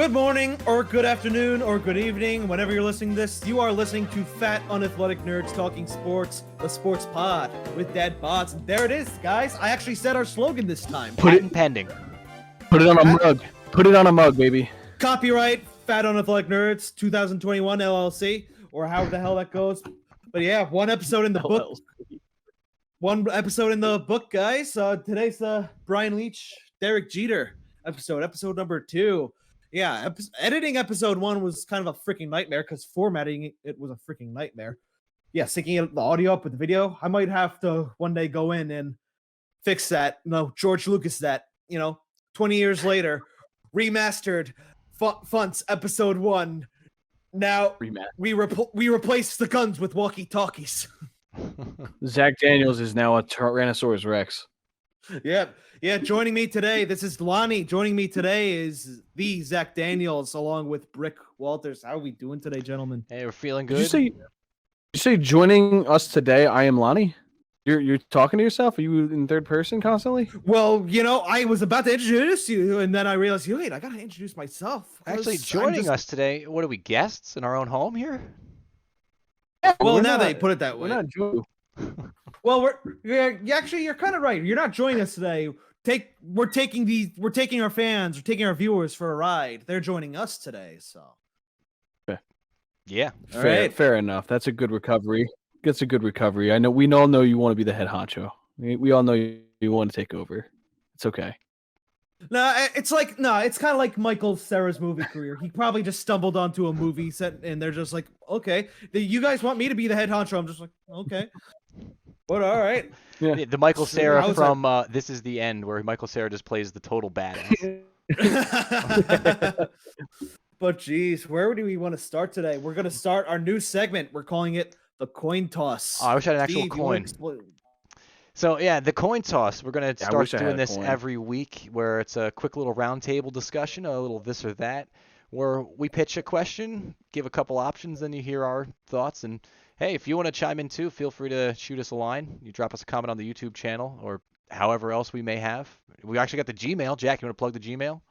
Good morning, or good afternoon, or good evening, whenever you're listening to this. You are listening to Fat Unathletic Nerds Talking Sports, the Sports Pod with Dad Bots. There it is, guys. I actually said our slogan this time. Patent pending. Put it on a mug. Put it on a mug, baby. Copyright Fat Unathletic Nerds 2021 LLC, or however the hell that goes. But yeah, one episode in the book. One episode in the book, guys. Today's Brian Leach, Derek Jeter episode number 2. Yeah, editing episode 1 was kind of a freaking nightmare because formatting it was a freaking nightmare. Yeah, syncing the audio up with the video. I might have to one day go in and fix that. No, George Lucas that, 20 years later, remastered FUNTS episode 1. Now we replace the guns with walkie-talkies. Zach Danielz is now a Tyrannosaurus Rex. Yeah, joining me today, this is Lonny. Joining me today is the Zach Danielz along with Brick Walters. How are we doing today, gentlemen? Hey, we're feeling good. Did you say joining us today, I am Lonny? You're talking to yourself? Are you in third person constantly? Well, I was about to introduce you, and then I realized, wait, I got to introduce myself. Actually, joining us today, what are we, guests in our own home here? Well, now they put it that way. We're not Jew. Well, you're kind of right. You're not joining us today. We're taking our fans, we're taking our viewers for a ride. They're joining us today, so. Yeah. Fair enough. That's a good recovery. That's a good recovery. We all know you want to be the head honcho. We all know you want to take over. It's okay. It's kind of like Michael Cera's movie career. He probably just stumbled onto a movie set, and they're just like, okay, you guys want me to be the head honcho? I'm just like, okay. But all right. Yeah. The Michael Cera from This Is the End, where Michael Cera just plays the total badass. But geez, where do we want to start today? We're going to start our new segment. We're calling it the coin toss. Oh, I wish I had an actual coin. So yeah, the coin toss. We're going to start doing this every week, where it's a quick little roundtable discussion, a little this or that, where we pitch a question, give a couple options, then you hear our thoughts. And hey, if you want to chime in too, feel free to shoot us a line. You drop us a comment on the YouTube channel or however else we may have. We actually got the Gmail. Jack, you want to plug the Gmail?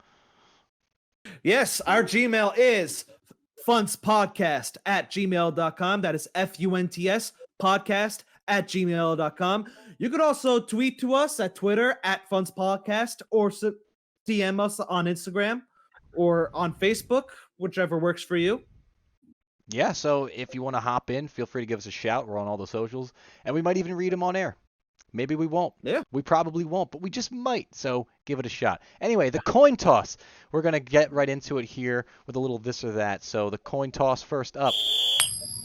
Yes, our Gmail is funtspodcast@gmail.com. That is FUNTS podcast@gmail.com. You could also tweet to us at Twitter @funtspodcast or DM us on Instagram or on Facebook, whichever works for you. Yeah, so if you want to hop in, feel free to give us a shout. We're on all the socials, and we might even read them on air. Maybe we won't. Yeah. We probably won't, but we just might, so give it a shot. Anyway, the coin toss. We're going to get right into it here with a little this or that. So the coin toss first up.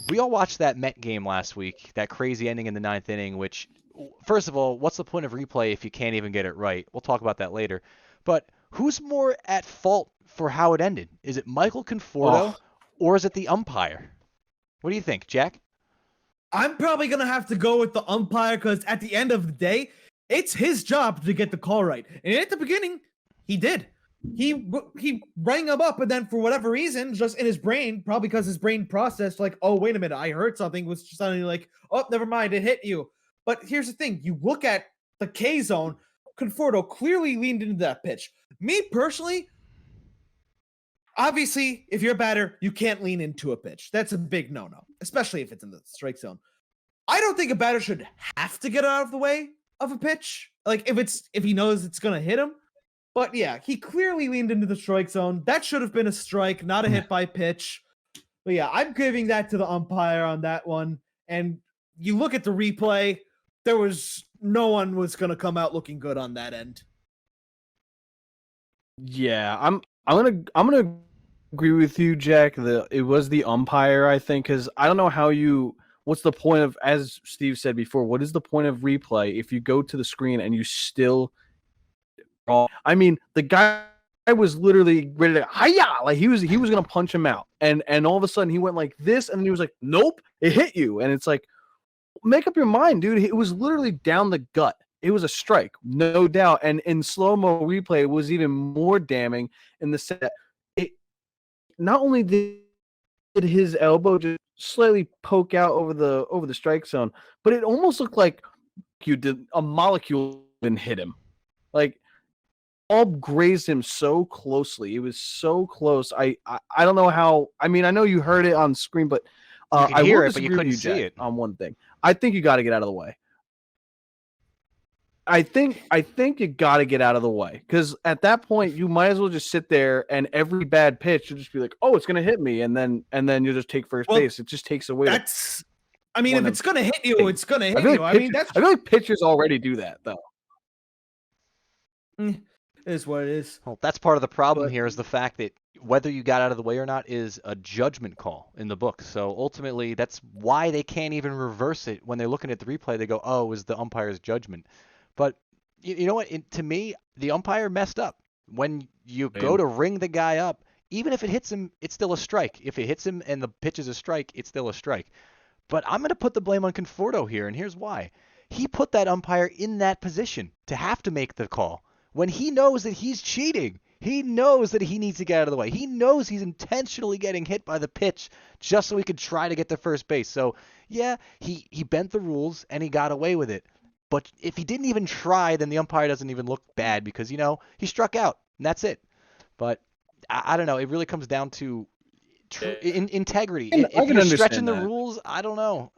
We all watched that Met game last week, that crazy ending in the 9th inning, which, first of all, what's the point of replay if you can't even get it right? We'll talk about that later. But who's more at fault for how it ended? Is it Michael Conforto? Or is it the umpire? What do you think, Jack? I'm probably going to have to go with the umpire because at the end of the day, it's his job to get the call right. And at the beginning, he did. He rang him up, and then for whatever reason, just in his brain, probably because his brain processed like, oh, wait a minute, I heard something, was just suddenly like, oh, never mind, it hit you. But here's the thing. You look at the K zone, Conforto clearly leaned into that pitch. Me personally, obviously, if you're a batter, you can't lean into a pitch. That's a big no-no, especially if it's in the strike zone. I don't think a batter should have to get out of the way of a pitch, like if he knows it's going to hit him. But yeah, he clearly leaned into the strike zone. That should have been a strike, not a hit by pitch. But yeah, I'm giving that to the umpire on that one. And you look at the replay, no one was going to come out looking good on that end. Yeah, I'm gonna agree with you, Jack. It was the umpire, I think, because I don't know what's the point of, as Steve said before, what is the point of replay if you go to the screen and you still wrong? I mean, the guy was literally ready to hiya, like he was gonna punch him out, and all of a sudden he went like this, and he was like, nope, it hit you, and it's like, make up your mind, dude. It was literally down the gut. It was a strike, no doubt. And in slow-mo replay, it was even more damning in the set. It not only did his elbow just slightly poke out over the strike zone, but it almost looked like a molecule didn't hit him. Like, ball grazed him so closely. It was so close. I don't know how. I mean, I know you heard it on screen, but You could I hear will it, but you disagree with couldn't you, see Jack, it. on one thing. I think you got to get out of the way. I think you got to get out of the way, because at that point you might as well just sit there and every bad pitch you'll just be like, oh, it's gonna hit me, and then you'll just take first base. It just takes away. That's. I mean, one if of it's gonna hit you, things. it's gonna I hit feel you. like I mean, that's I feel like pitchers already do that though. it is what it is. Well, that's part of the problem But- here is the fact that whether you got out of the way or not is a judgment call in the book. So ultimately, that's why they can't even reverse it when they're looking at the replay. They go, "Oh, it was the umpire's judgment." But you know what? To me, the umpire messed up. When you go to ring the guy up, even if it hits him, it's still a strike. If it hits him and the pitch is a strike, it's still a strike. But I'm going to put the blame on Conforto here, and here's why. He put that umpire in that position to have to make the call when he knows that he's cheating. He knows that he needs to get out of the way. He knows he's intentionally getting hit by the pitch just so he could try to get to first base. So, yeah, he bent the rules and he got away with it. But if he didn't even try, then the umpire doesn't even look bad because, he struck out, and that's it. But I don't know. It really comes down to integrity. I If can you're understand stretching the that. rules, I don't know.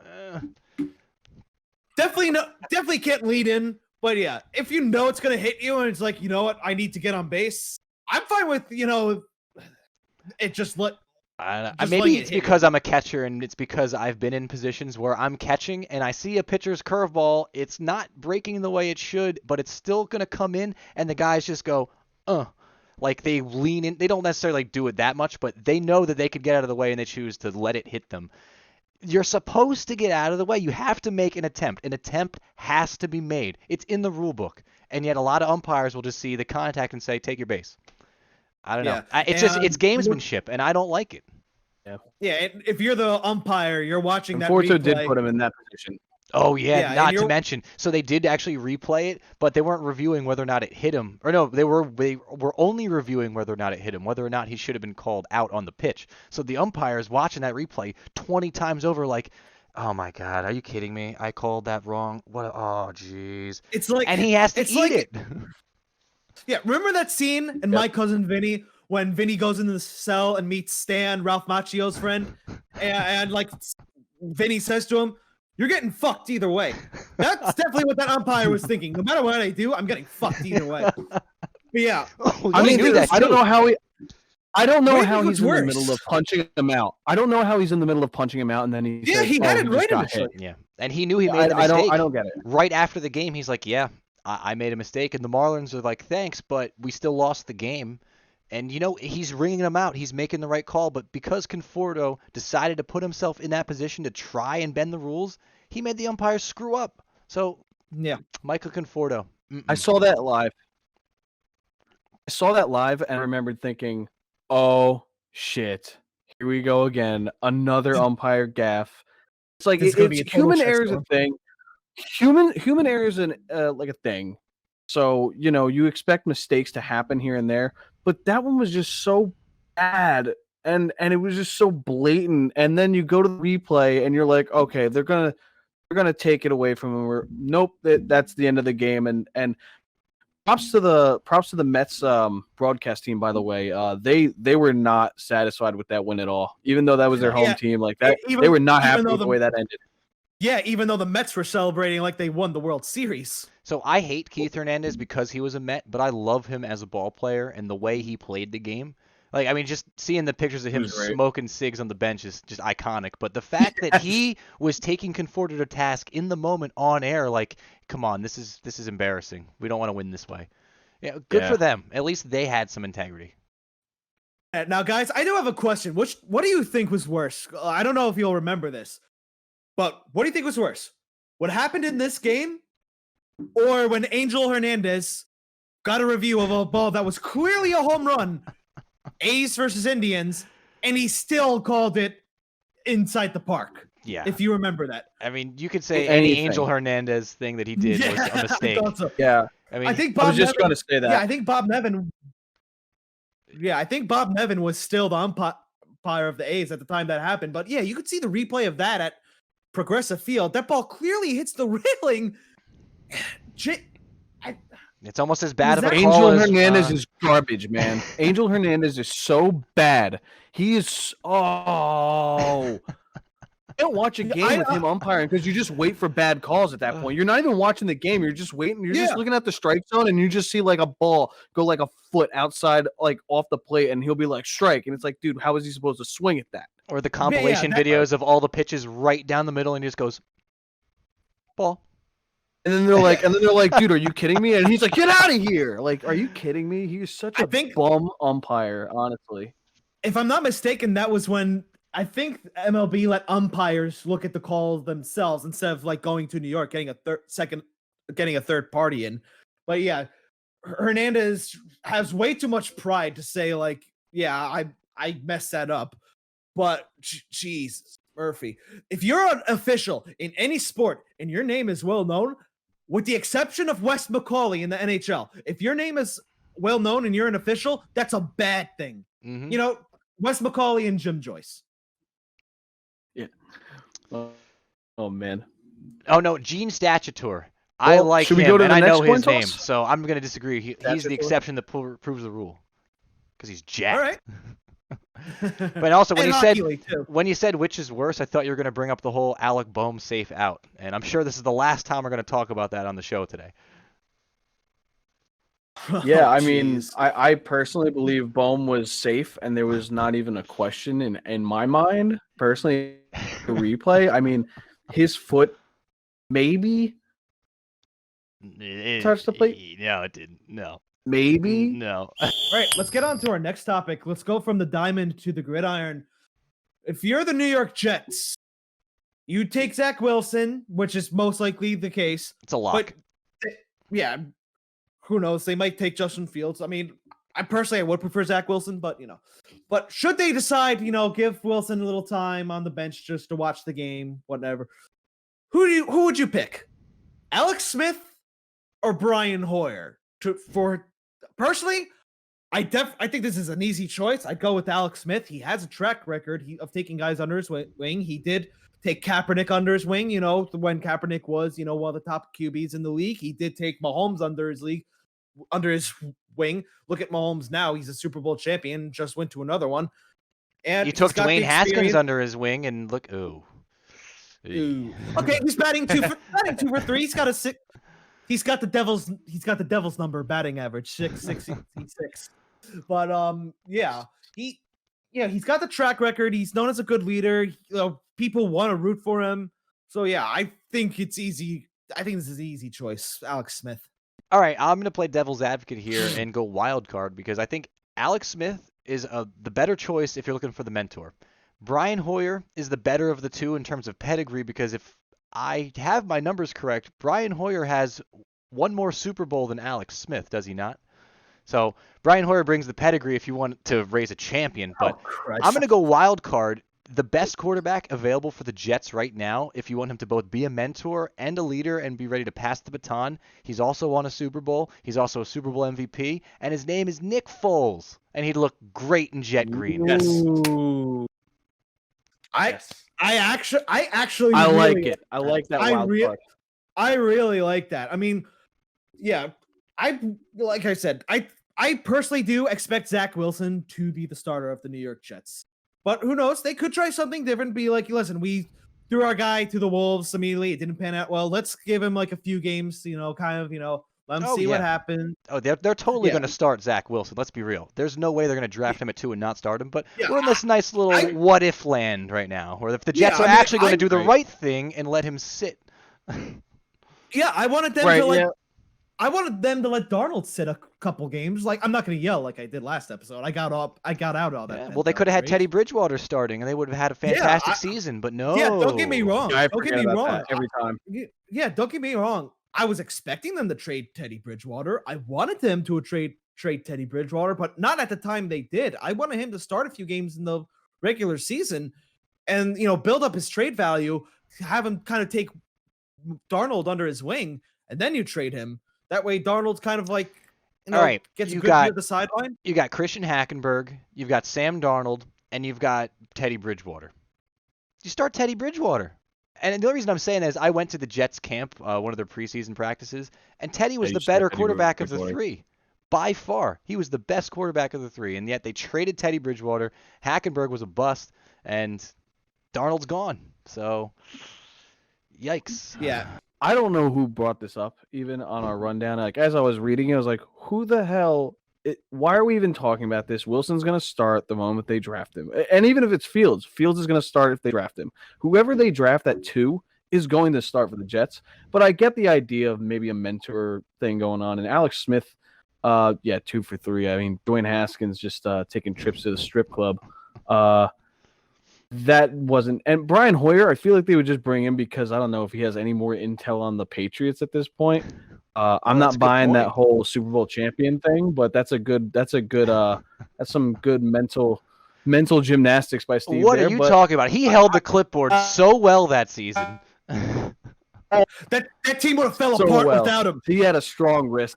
Definitely can't lead in. But yeah, if you know it's gonna hit you and it's like, you know what, I need to get on base. I'm fine with it just let. Just Maybe letting it it's hit you. because I'm a catcher and it's because I've been in positions where I'm catching and I see a pitcher's curveball. It's not breaking the way it should, but it's still going to come in and the guys just go, like they lean in. They don't necessarily do it that much, but they know that they could get out of the way and they choose to let it hit them. You're supposed to get out of the way. You have to make an attempt. An attempt has to be made. It's in the rule book. And yet a lot of umpires will just see the contact and say, take your base. I don't know. It's gamesmanship, and I don't like it. Yeah, if you're the umpire, you're watching that Conforto replay. did put him in that position. Oh, yeah, Yeah, not and to mention. So they did actually replay it, but they weren't reviewing whether or not it hit him. Or no, they were only reviewing whether or not it hit him, whether or not he should have been called out on the pitch. So the umpires watching that replay 20 times over like, oh my God, are you kidding me? I called that wrong. Oh, jeez. It's like, and he has to it's eat like, it. Yeah, remember that scene in My Cousin Vinny when Vinny goes into the cell and meets Stan, Ralph Macchio's friend, and like Vinny says to him, "You're getting fucked either way." That's definitely what that umpire was thinking. No matter what I do, I'm getting fucked either way. But yeah, I mean, knew that I don't too. know how he. I don't know What do you how think he's was in worse? the middle of punching him out. I don't know how he's in the middle of punching him out, and then he says, he had it just right in got the hit. Yeah, and he knew he made a I mistake. don't get it. Right after the game, he's like, yeah, I made a mistake. And the Marlins are like, thanks, but we still lost the game. And, he's ringing him out. He's making the right call. But because Conforto decided to put himself in that position to try and bend the rules, he made the umpires screw up. So, yeah, Michael Conforto. I saw that live. And I remembered thinking, oh, shit. Here we go again. Another umpire gaffe. It's like This is gonna be a total human error is a shitstorm. thing. Human error is like a thing. So, you expect mistakes to happen here and there, but that one was just so bad and it was just so blatant. And then you go to the replay and you're like, okay, they're gonna take it away from him. Nope, that's the end of the game. And props to the Mets broadcast team, by the way. They were not satisfied with that win at all, even though that was their home Yeah, team. Like that, even- they were not even happy though with the way that ended. yeah. Even though the Mets were celebrating like they won the World Series. So I hate Keith Hernandez because he was a Met, but I love him as a ball player and the way he played the game. Like, I mean, just seeing the pictures of him was great. smoking cigs on the bench is just iconic. But the fact that he was taking Conforto to task in the moment on air, like, come on, this is embarrassing. We don't want to win this way. Yeah, good for them. At least they had some integrity. Now, guys, I do have a question. What do you think was worse? I don't know if you'll remember this, but what do you think was worse? What happened in this game, or when Angel Hernandez got a review of a ball that was clearly a home run, A's versus Indians, and he still called it inside the park? Yeah. If you remember that. I mean, you could say any Anything. Angel Hernandez thing that he did was a mistake. I thought so. Yeah, I mean, I think I Bob was just Nevin, going to say that. Yeah, I think Bob Nevin. Yeah, I think Bob Nevin was still the umpire of the A's at the time that happened. But yeah, you could see the replay of that at Progressive Field. That ball clearly hits the railing. It's almost as bad of a call Angel as Hernandez is garbage, man. Angel Hernandez is so bad. He is. Oh. You don't watch a game with him umpiring because you just wait for bad calls at that point. You're not even watching the game. You're just waiting. You're just looking at the strike zone, and you just see like a ball go like a foot outside, like off the plate, and he'll be like strike, and it's like, dude, how is he supposed to swing at that? Or the compilation videos of all the pitches right down the middle, and he just goes ball. And then they're like, dude, are you kidding me? And he's like, get out of here! Like, are you kidding me? He's such a bum umpire, honestly. If I'm not mistaken, that was when. I think MLB let umpires look at the calls themselves instead of like going to New York, getting a third party in. But yeah, Hernandez has way too much pride to say like, yeah, I messed that up. But Jesus, Murphy, if you're an official in any sport and your name is well known, with the exception of Wes McCauley in the NHL, if your name is well known and you're an official, that's a bad thing. Mm-hmm. You know, Wes McCauley and Jim Joyce. Yeah. Oh man. Oh no, Gene Statutor. I like should we him, go to and the I next know his coin name, toss? so I'm going to disagree. He's the exception that proves the rule, because he's jacked. All right. But also, when you said which is worse, I thought you were going to bring up the whole Alec Bohm safe out, and I'm sure this is the last time we're going to talk about that on the show today. Yeah, I mean, I personally believe Bohm was safe, and there was not even a question in my mind. Personally, the replay, I mean, his foot maybe touched the plate. No, it didn't. No. Maybe. No. All right, let's get on to our next topic. Let's go from the diamond to the gridiron. If you're the New York Jets, you take Zach Wilson, which is most likely the case. It's a lock. But, yeah, who knows? They might take Justin Fields. I mean, I would prefer Zach Wilson, but but should they decide, give Wilson a little time on the bench just to watch the game, whatever? Who would you pick? Alex Smith or Brian Hoyer? Personally, I think this is an easy choice. I'd go with Alex Smith. He has a track record of taking guys under his wing. He did take Kaepernick under his wing, when Kaepernick was, one of the top QBs in the league. He did take Mahomes under his wing. Look at Mahomes now. He's a Super Bowl champion, just went to another one. And he took Dwayne Haskins under his wing, and look, ooh. Okay, he's batting two for three. He's got the Devil's number batting average, 666. But he's got the track record. He's known as a good leader. People want to root for him. So yeah, I think it's easy. I think this is an easy choice, Alex Smith. All right, I'm gonna play devil's advocate here and go wild card because I think Alex Smith is the better choice if you're looking for the mentor. Brian Hoyer is the better of the two in terms of pedigree because if I have my numbers correct, Brian Hoyer has one more Super Bowl than Alex Smith, does he not? So Brian Hoyer brings the pedigree if you want to raise a champion, but I'm going to go wild card. The best quarterback available for the Jets right now, if you want him to both be a mentor and a leader and be ready to pass the baton, he's also won a Super Bowl. He's also a Super Bowl MVP, and his name is Nick Foles, and he'd look great in jet green. Yes. I actually like it. I like that wild card. I really like that. I mean, yeah, like I said, I personally do expect Zach Wilson to be the starter of the New York Jets. But who knows? They could try something different. Be like, listen, we threw our guy to the Wolves immediately. It didn't pan out well. Let's give him like a few games, let him see what happened. Oh, they're totally going to start Zach Wilson. Let's be real. There's no way they're going to draft him at 2 and not start him. But we're in this nice little what-if land right now, where if the Jets are actually going to do the right thing and let him sit. Yeah, I wanted them to I wanted them to let Darnold sit a couple games. Like, I'm not going to yell like I did last episode. I got out all that. Yeah, well, they could have had Teddy Bridgewater starting, and they would have had a fantastic season. But no. Yeah, don't get me wrong. Don't get me wrong. Every time. Yeah, don't get me wrong. I was expecting them to trade Teddy Bridgewater. I wanted them to trade Teddy Bridgewater, but not at the time they did. I wanted him to start a few games in the regular season, and build up his trade value. Have him kind of take Darnold under his wing, and then you trade him. That way, Darnold's kind of like, all right, gets a good view of the sideline. You got Christian Hackenberg, you've got Sam Darnold, and you've got Teddy Bridgewater. You start Teddy Bridgewater. And the only reason I'm saying that is I went to the Jets camp, one of their preseason practices, and Teddy was you the said better Teddy quarterback of the Bridgewater. three. By far. He was the best quarterback of the three, and yet they traded Teddy Bridgewater. Hackenberg was a bust, and Darnold's gone. So, yikes. Yeah. I don't know who brought this up, even on our rundown. Like as I was reading it, I was like, "Who the hell? Why are we even talking about this? Wilson's going to start the moment they draft him, and even if it's Fields, Fields is going to start if they draft him. Whoever they draft at 2 is going to start for the Jets. But I get the idea of maybe a mentor thing going on. And Alex Smith, 2 for 3. I mean, Dwayne Haskins just taking trips to the strip club. That wasn't, and Brian Hoyer, I feel like they would just bring him because I don't know if he has any more intel on the Patriots at this point. I'm that's a not good buying that point. whole Super Bowl champion thing, but that's some good mental gymnastics by Steve. What there, are you but talking about? He held the clipboard so well that season. That team would have fell so apart well. without him. He had a strong wrist.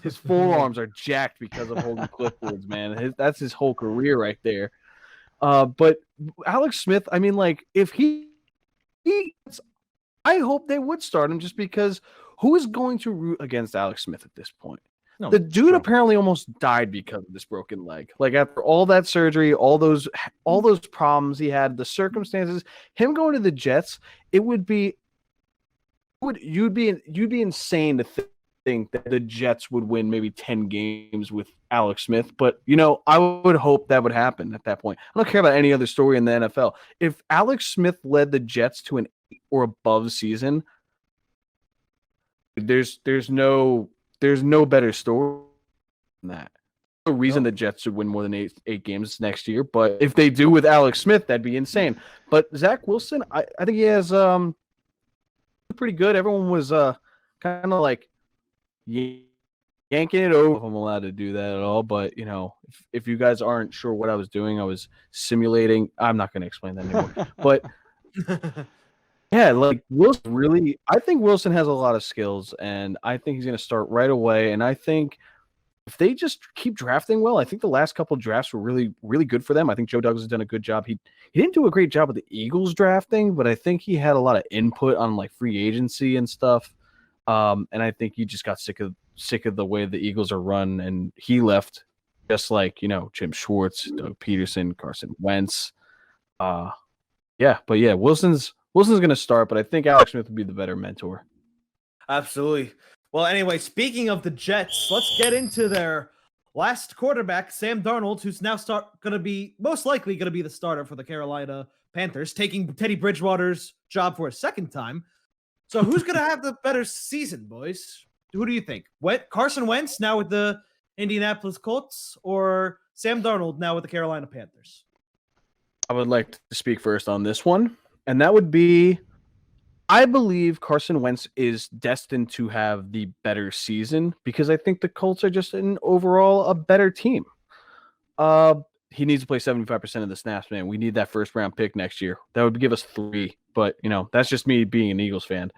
His forearms are jacked because of holding clipboards, man. That's his whole career right there. But Alex Smith, I mean, like, if I hope they would start him just because who is going to root against Alex Smith at this point? No, The dude apparently almost died because of this broken leg. Like after all that surgery, all those problems he had, the circumstances, him going to the Jets, you'd be insane to think that the Jets would win maybe 10 games with Alex Smith, but I would hope that would happen at that point. I don't care about any other story in the NFL. If Alex Smith led the Jets to an 8 or above season, there's no better story than that. No reason the Jets should win more than eight games next year, but if they do with Alex Smith, that'd be insane. But Zach Wilson, I think he has pretty good. Everyone was kind of like yanking it over. If I'm allowed to do that at all, but if you guys aren't sure what I was doing, I was simulating. I'm not going to explain that anymore. But yeah, like Wilson really, I think Wilson has a lot of skills, and I think he's going to start right away. And I think if they just keep drafting well, I think the last couple of drafts were really, really good for them. I think Joe Douglas has done a good job. He didn't do a great job with the Eagles drafting, but I think he had a lot of input on like free agency and stuff. And I think he just got sick of the way the Eagles are run, and he left just like Jim Schwartz, Doug Peterson, Carson Wentz. Wilson's going to start, but I think Alex Smith would be the better mentor. Absolutely. Well, anyway, speaking of the Jets, let's get into their last quarterback, Sam Darnold, who's now most likely going to be the starter for the Carolina Panthers, taking Teddy Bridgewater's job for a second time. So who's going to have the better season, boys? Who do you think? Carson Wentz now with the Indianapolis Colts, or Sam Darnold now with the Carolina Panthers? I would like to speak first on this one, and that would be, I believe Carson Wentz is destined to have the better season because I think the Colts are just overall a better team. He needs to play 75% of the snaps, man. We need that first round pick next year. That would give us 3, but that's just me being an Eagles fan.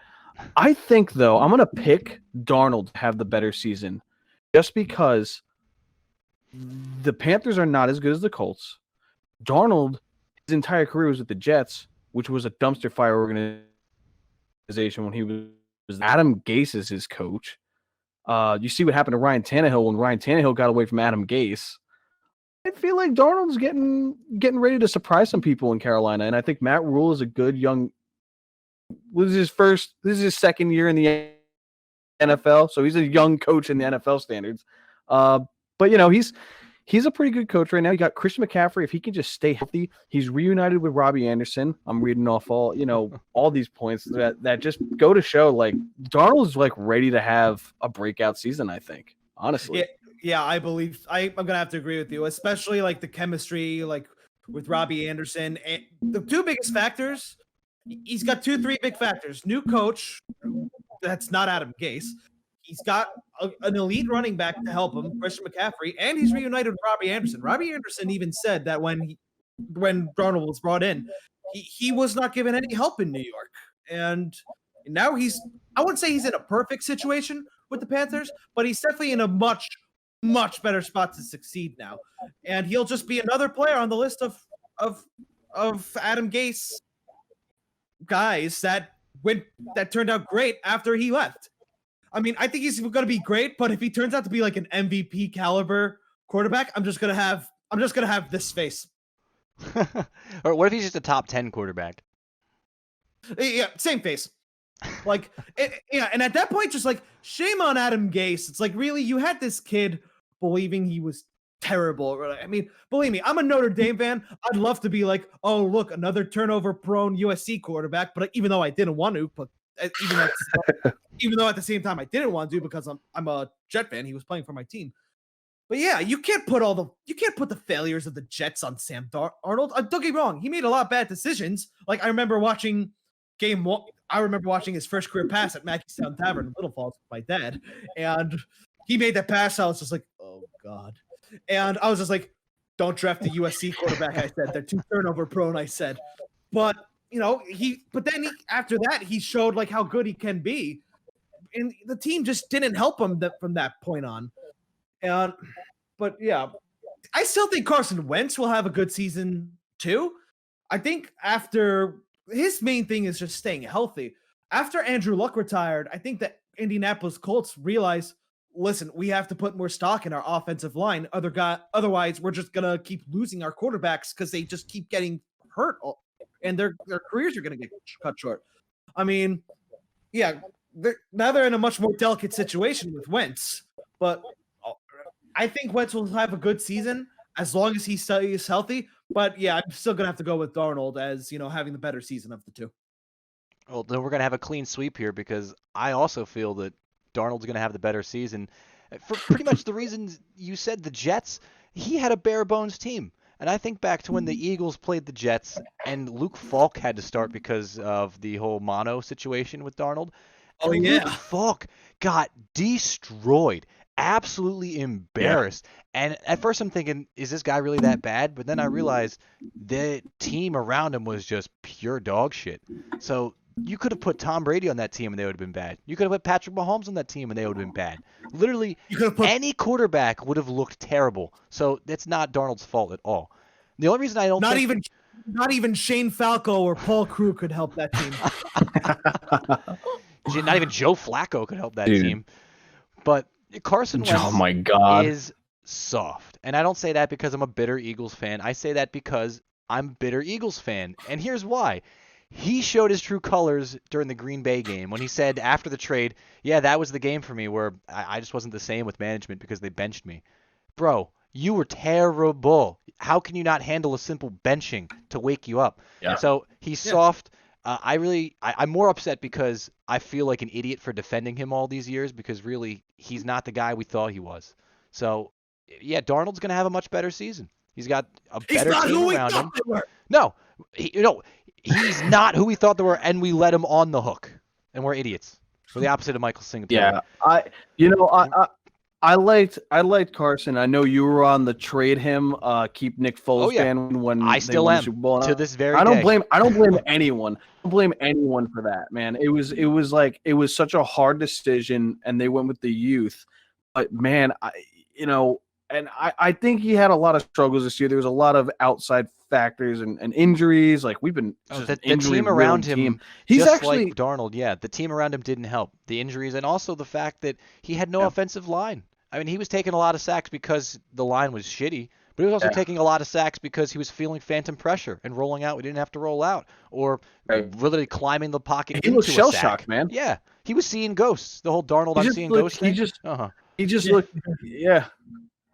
I think though, I'm going to pick Darnold to have the better season just because the Panthers are not as good as the Colts. Darnold, his entire career was with the Jets, which was a dumpster fire organization when he was Adam Gase is his coach. You see what happened to Ryan Tannehill when Ryan Tannehill got away from Adam Gase. I feel like Darnold's getting ready to surprise some people in Carolina, and I think Matt Rule is a good young. This is his second year in the NFL, so he's a young coach in the NFL standards. But he's a pretty good coach right now. You got Christian McCaffrey. If he can just stay healthy, he's reunited with Robbie Anderson. I'm reading off all these points that just go to show like Darnold's like ready to have a breakout season. I think honestly. Yeah, I believe I'm gonna have to agree with you, especially like the chemistry, like with Robbie Anderson. And the 2 biggest factors, he's got 3 big factors. New coach, that's not Adam Gase. He's got an elite running back to help him, Christian McCaffrey, and he's reunited with Robbie Anderson. Robbie Anderson even said that when Darnold was brought in, he was not given any help in New York. And now I wouldn't say he's in a perfect situation with the Panthers, but he's definitely in a much, much better spot to succeed now. And he'll just be another player on the list of Adam Gase guys that turned out great after he left. I mean, I think he's going to be great, but if he turns out to be like an MVP caliber quarterback, I'm just going to have this face. Or what if he's just a top 10 quarterback? Yeah, same face. Like, yeah, and at that point, just like, shame on Adam Gase. It's like, really, you had this kid believing he was terrible. I mean, believe me, I'm a Notre Dame fan. I'd love to be like, oh, look, another turnover-prone USC quarterback. But even though I didn't want to, but even though at the same time I didn't want to because I'm a Jet fan, he was playing for my team. But yeah, you can't put the failures of the Jets on Sam Darnold. Don't get me wrong, he made a lot of bad decisions. Like I remember watching game one. I remember watching his first career pass at Mackeystown Tavern in Little Falls with my dad, and he made that pass. I was just like, oh god, and I was just like, don't draft the USC quarterback. I said they're too turnover prone. I said, but then after that he showed like how good he can be, and the team just didn't help him from that point on. But yeah, I still think Carson Wentz will have a good season too. I think after his main thing is just staying healthy. After Andrew Luck retired, I think that Indianapolis Colts realized, listen, we have to put more stock in our offensive line. Otherwise, we're just gonna keep losing our quarterbacks because they just keep getting hurt, and their careers are gonna get cut short. I mean, yeah, now they're in a much more delicate situation with Wentz, but I think Wentz will have a good season as long as he stays healthy. But yeah, I'm still gonna have to go with Darnold as having the better season of the two. Well, then we're gonna have a clean sweep here because I also feel that Darnold's gonna have the better season for pretty much the reasons you said. The Jets, he had a bare bones team, and I think back to when the Eagles played the Jets and Luke Falk had to start because of the whole mono situation with Darnold. Oh yeah, Luke Falk got destroyed. Absolutely embarrassed. And at first I'm thinking, is this guy really that bad? But then I realized the team around him was just pure dog shit. So you could have put Tom Brady on that team and they would have been bad. You could have put Patrick Mahomes on that team and they would have been bad. Literally, any quarterback would have looked terrible. So it's not Darnold's fault at all. The only reason I don't not even Shane Falco or Paul Crewe could help that team. Not even Joe Flacco could help that team. But Carson Wentz is soft. And I don't say that because I'm a bitter Eagles fan. I say that because I'm a bitter Eagles fan. And here's why. He showed his true colors during the Green Bay game when he said after the trade, yeah, that was the game for me where I just wasn't the same with management because they benched me. Bro, you were terrible. How can you not handle a simple benching to wake you up? Yeah. So he's soft. I'm more upset because I feel like an idiot for defending him all these years because really he's not the guy we thought he was. So, yeah, Darnold's going to have a much better season. He's got a better team around him. No, he's not who we thought they were, and we let him on the hook, and we're idiots. We're the opposite of Michael Singletary. Yeah, I liked Carson. I know you were on the trade him, keep Nick Foles fan when I still am to this very day. I don't blame anyone. I don't blame anyone for that, man. It was such a hard decision, and they went with the youth. But man, I think he had a lot of struggles this year. There was a lot of outside factors and injuries. Like we've been the team around him. He's actually like Darnold. Yeah, the team around him didn't help. The injuries and also the fact that he had no offensive line. I mean, he was taking a lot of sacks because the line was shitty, but he was also taking a lot of sacks because he was feeling phantom pressure and rolling out. We didn't have to roll out or literally climbing the pocket. He was shell shocked, man. Yeah, he was seeing ghosts. The whole Darnold I'm seeing ghosts thing. He just looked. Yeah.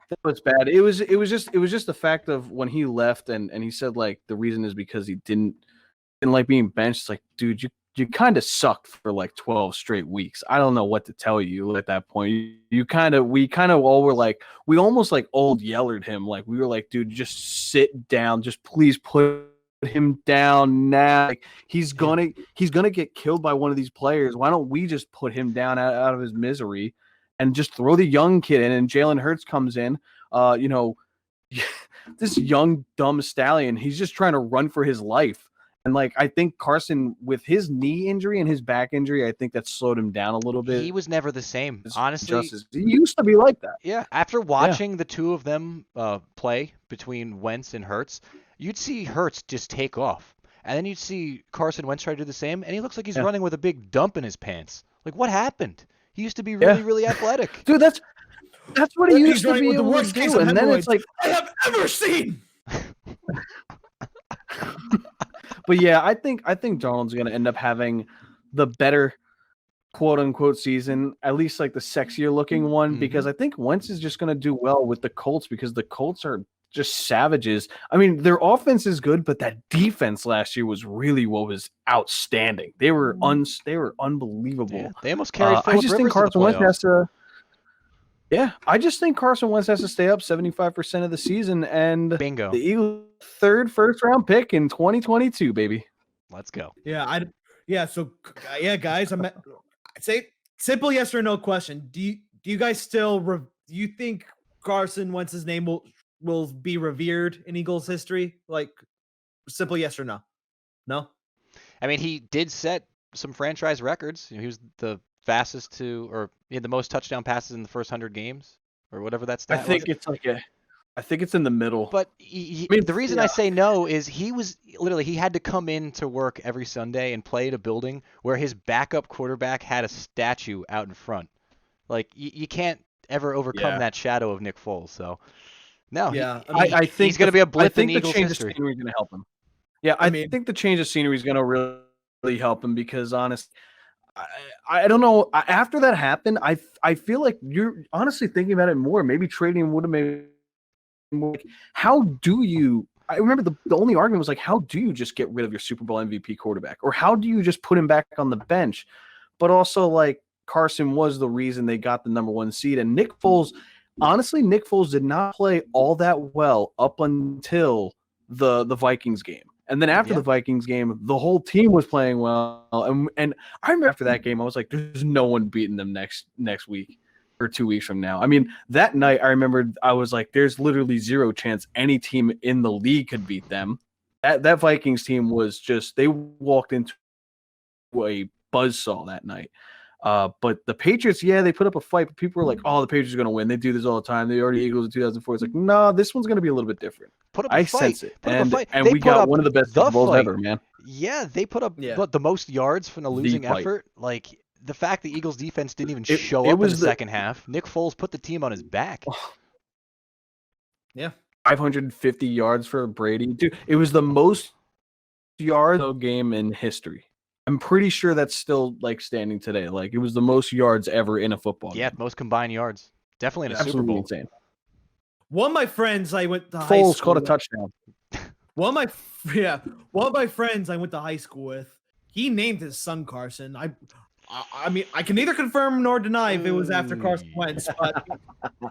That was bad. It was just the fact of when he left and he said like the reason is because he didn't like being benched. It's like, dude, you kind of sucked for like 12 straight weeks. I don't know what to tell you at that point. We kind of all were like, we almost like old yellered him. Like we were like, dude, just sit down. Just please put him down now. Like he's gonna get killed by one of these players. Why don't we just put him down out of his misery? And just throw the young kid in, and Jalen Hurts comes in. This young dumb stallion. He's just trying to run for his life, and like I think Carson with his knee injury and his back injury, I think that slowed him down a little bit. He was never the same, honestly. He used to be like that. Yeah, after watching the two of them play between Wentz and Hurts, you'd see Hurts just take off. And then you see Carson Wentz try to do the same, and he looks like he's Yeah. running with a big dump in his pants. Like, what happened? He used to be really, Yeah. really athletic. Dude, that's what he He's used to running be with the able to worst case do, of and then it's hemorrhoids like, I have ever seen. but yeah, I think Darnold's going to end up having the better quote unquote season, at least like the sexier looking one, because I think Wentz is just going to do well with the Colts because the Colts are just savages. I mean, their offense is good, but that defense last year was really what was outstanding. They were unbelievable. Yeah, they almost carried I Phillip just Rivers think Carson to the Wentz playoffs. has to. Yeah, I just think Carson Wentz has to stay up 75% of the season, and Bingo. the Eagles' third first-round pick in 2022, baby. Let's go. Yeah, so guys, I'd say simple yes or no question. Do you guys still do you think Carson Wentz's name will be revered in Eagles history? Like, simple yes or no? No. I mean, he did set some franchise records. He was the fastest he had the most touchdown passes in the first 100 games, or whatever that stat I think was. I think it's in the middle. But I mean, the reason I say no is he had to come in to work every Sunday and play at a building where his backup quarterback had a statue out in front. Like, you can't ever overcome that shadow of Nick Foles. So, no, Yeah, I think he's going to be a blip in the Eagles change history. of scenery is going to help him. Yeah, I think the change of scenery is going to really help him because, honestly, I don't know. After that happened, I feel like you're honestly thinking about it more. Maybe trading him would have made more. Like, how do you? I remember the only argument was like, how do you just get rid of your Super Bowl MVP quarterback, or how do you just put him back on the bench? But also, like, Carson was the reason they got the number 1 seed, and Nick Foles. Honestly, Nick Foles did not play all that well up until the Vikings game. And then after the Vikings game, the whole team was playing well. And I remember after that game, I was like, there's no one beating them next week or 2 weeks from now. I mean, that night I remember I was like, there's literally zero chance any team in the league could beat them. That Vikings team was just, they walked into a buzzsaw that night. But the Patriots, they put up a fight, but people were like, oh, the Patriots are going to win. They do this all the time. They already Eagles in 2004. It's like, no, this one's going to be a little bit different. I sense it. Put up a fight. And They we put got up one of the best Super Bowls ever, man. Yeah, they put up the most yards from the losing effort. Like, the fact the Eagles defense didn't even show up in the second half. Nick Foles put the team on his back. Yeah. 550 yards for Brady. Dude, it was the most yards game in history. I'm pretty sure that's still like standing today. Like, it was the most yards ever in a football game. Yeah, most combined yards. Definitely in a Super Bowl. Insane. One of my friends I went to high Foles school caught a with, touchdown. One of my friends I went to high school with, he named his son Carson. I mean, I can neither confirm nor deny if it was after Carson Wentz, but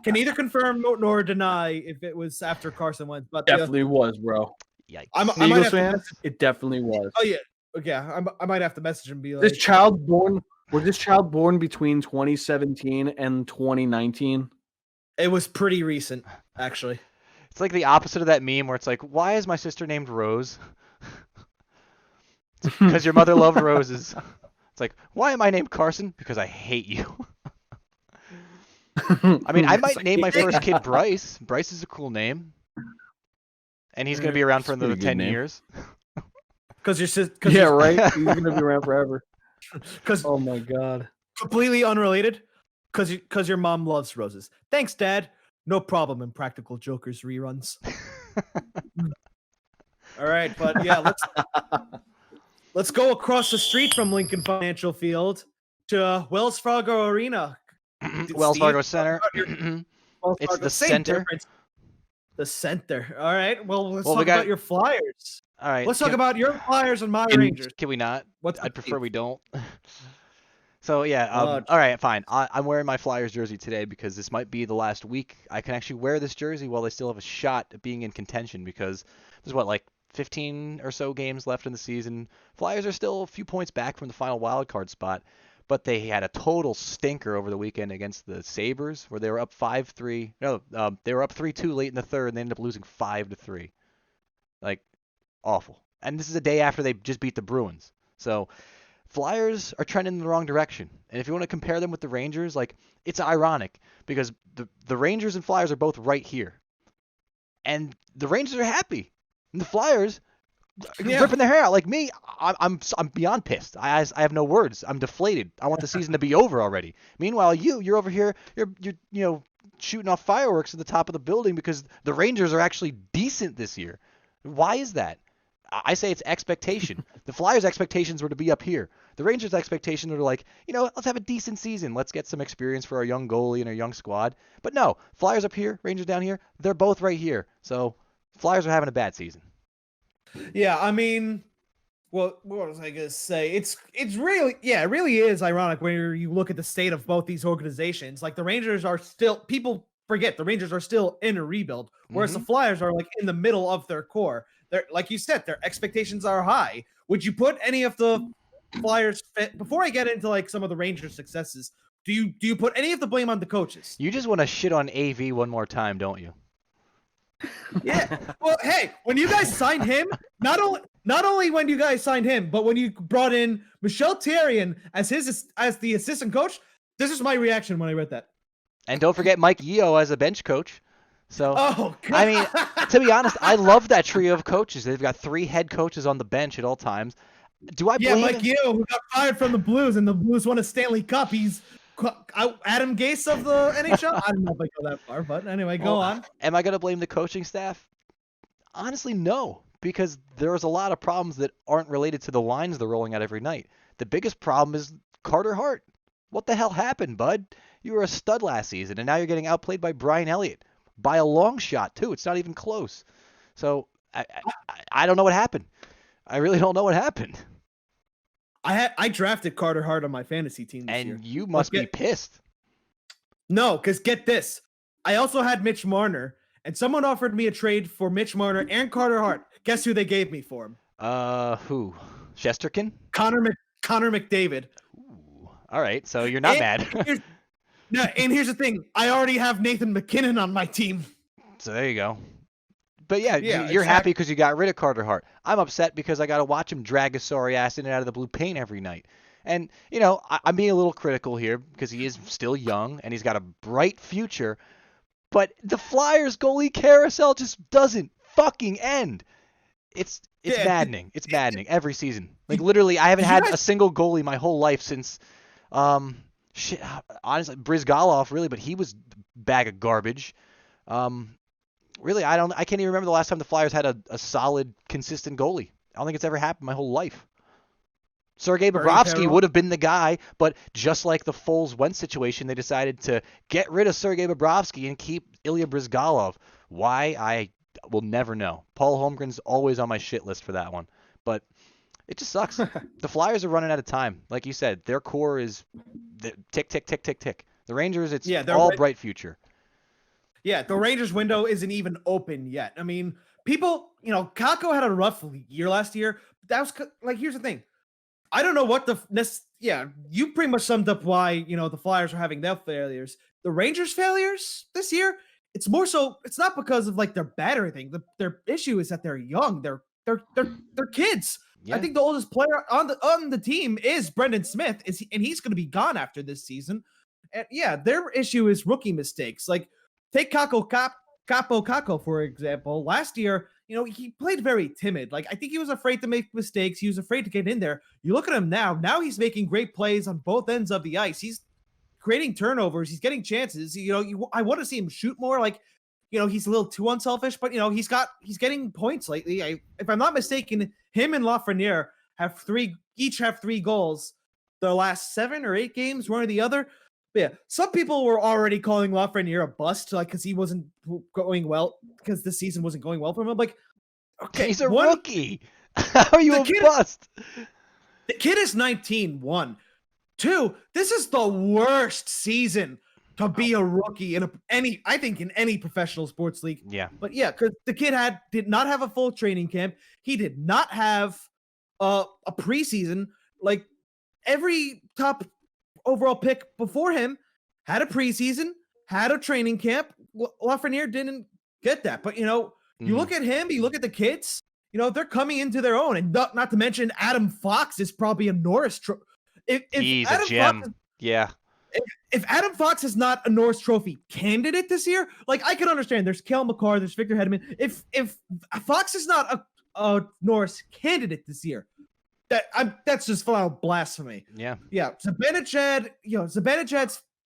can neither confirm nor deny if it was after Carson Wentz. But Definitely was, bro. Yikes. I might Eagles have to fans, message- it definitely was. Oh yeah, okay. I might have to message him and be like, Was this child born between 2017 and 2019? it was pretty recent, actually. It's like the opposite of that meme where it's like, why is my sister named Rose? Because your mother loved roses. It's like, why am I named Carson? Because I hate you. I mean, I might name my first kid Bryce. Bryce is a cool name. And he's going to be around for another 10 years. Because your sister. Yeah, right? He's going to be around forever. Because Oh, my God. completely unrelated. Because your mom loves roses. Thanks, Dad. No problem. Impractical Jokers reruns. All right, but yeah, let's go across the street from Lincoln Financial Field to Wells Fargo Arena. Wells Steve, Fargo Center. Wells It's Fargo, the same center. difference. The center. All right. Well, let's Well, talk we got- about your Flyers. All right. Let's talk about your Flyers and my Rangers. Can we not? What's I'd the prefer beef? we don't. So, yeah. Oh, All right, fine. I'm wearing my Flyers jersey today because this might be the last week I can actually wear this jersey while they still have a shot at being in contention because there's, like 15 or so games left in the season. Flyers are still a few points back from the final wild card spot, but they had a total stinker over the weekend against the Sabres where they were up 5-3. No, they were up 3-2 late in the third and they ended up losing 5-3. Like, awful. And this is a day after they just beat the Bruins. So Flyers are trending in the wrong direction. And if you want to compare them with the Rangers, like, it's ironic because the Rangers and Flyers are both right here. And the Rangers are happy. And the Flyers ripping their hair out like me, I'm beyond pissed. I have no words. I'm deflated. I want the season to be over already. Meanwhile, you're over here. You're shooting off fireworks at the top of the building because the Rangers are actually decent this year. Why is that? I say it's expectation. The Flyers' expectations were to be up here. The Rangers' expectations are like, let's have a decent season. Let's get some experience for our young goalie and our young squad. But no, Flyers up here, Rangers down here. They're both right here. So Flyers are having a bad season. Yeah, I mean, what was I gonna say? It's really, it really is ironic when you look at the state of both these organizations. Like the Rangers are still, people forget the Rangers are still in a rebuild, whereas the Flyers are like in the middle of their core. They're, like you said, their expectations are high. Would you put any of the Flyers before I get into like some of the Rangers' successes? Do you put any of the blame on the coaches? You just want to shit on AV one more time, don't you? Yeah. Well, hey, when you guys signed him, not only when you guys signed him, but when you brought in Michel Therrien as the assistant coach, this is my reaction when I read that. And don't forget Mike Yeo as a bench coach. So, oh, God. I mean, to be honest, I love that trio of coaches. They've got 3 head coaches on the bench at all times. Do I blame Mike Yeo, who got fired from the Blues, and the Blues won a Stanley Cup. He's Adam Gase of the NHL. I don't know if I go that far, but anyway, go on. Am I going to blame the coaching staff? Honestly, no, because there's a lot of problems that aren't related to the lines they're rolling out every night. The biggest problem is Carter Hart. What the hell happened, bud? You were a stud last season, and now you're getting outplayed by Brian Elliott. By a long shot, too. It's not even close. So, I don't know what happened. I really don't know what happened. I drafted Carter Hart on my fantasy team this year. And you must be pissed. No, because get this. I also had Mitch Marner, and someone offered me a trade for Mitch Marner and Carter Hart. Guess who they gave me for him? Who? Shesterkin? Connor McDavid. Ooh. All right, so you're not mad. And here's the thing. I already have Nathan McKinnon on my team. So there you go. But yeah, you're happy because you got rid of Carter Hart. I'm upset because I got to watch him drag his sorry ass in and out of the blue paint every night. And, I'm being a little critical here because he is still young and he's got a bright future. But the Flyers goalie carousel just doesn't fucking end. It's maddening. It's maddening every season. Like, literally, I haven't had a single goalie my whole life since, honestly, Brizgalov, really, but he was a bag of garbage. Really, I can't even remember the last time the Flyers had a solid, consistent goalie. I don't think it's ever happened my whole life. Sergei Bobrovsky would have been the guy, but just like the Foles-Wentz situation, they decided to get rid of Sergei Bobrovsky and keep Ilya Brizgalov. Why? I will never know. Paul Holmgren's always on my shit list for that one. But it just sucks. The Flyers are running out of time. Like you said, their core is tick, tick, tick, tick, tick. The Rangers, it's all bright future. Yeah, the Rangers window isn't even open yet. I mean, people, Kakko had a rough year last year. That was like, here's the thing. I don't know what you pretty much summed up why, the Flyers are having their failures. The Rangers' failures this year, it's more so, it's not because of like they're bad or anything. Their issue is that they're young. They're kids. Yeah. I think the oldest player on the team is Brendan Smith, and he's going to be gone after this season. And yeah, their issue is rookie mistakes. Like, take Capo, for example. Last year, he played very timid. Like, I think he was afraid to make mistakes. He was afraid to get in there. You look at him now. Now he's making great plays on both ends of the ice. He's creating turnovers. He's getting chances. I want to see him shoot more. Like, he's a little too unselfish, but he's getting points lately. If I'm not mistaken, him and Lafreniere each have 3 goals the last 7 or 8 games, one or the other. Yeah, some people were already calling Lafreniere a bust, like, because he wasn't going well, because the season wasn't going well for him. I'm like, okay, he's a rookie. How are you a bust? The kid is 19. 1, 2. This is the worst season to be a rookie in any professional sports league. Yeah, but yeah, because the kid did not have a full training camp. He did not have a preseason. Like, every top overall pick before him had a preseason, had a training camp. Lafreniere didn't get that. But, you look at him, you look at the kids, they're coming into their own. And not to mention Adam Fox is probably a Norris Trophy. He's a gem. If Adam Fox is not a Norris Trophy candidate this year, like, I can understand. There's Cale Makar, there's Victor Hedman. If Fox is not Norris candidate this year. That's just flat out blasphemy. Yeah. Zibanejad's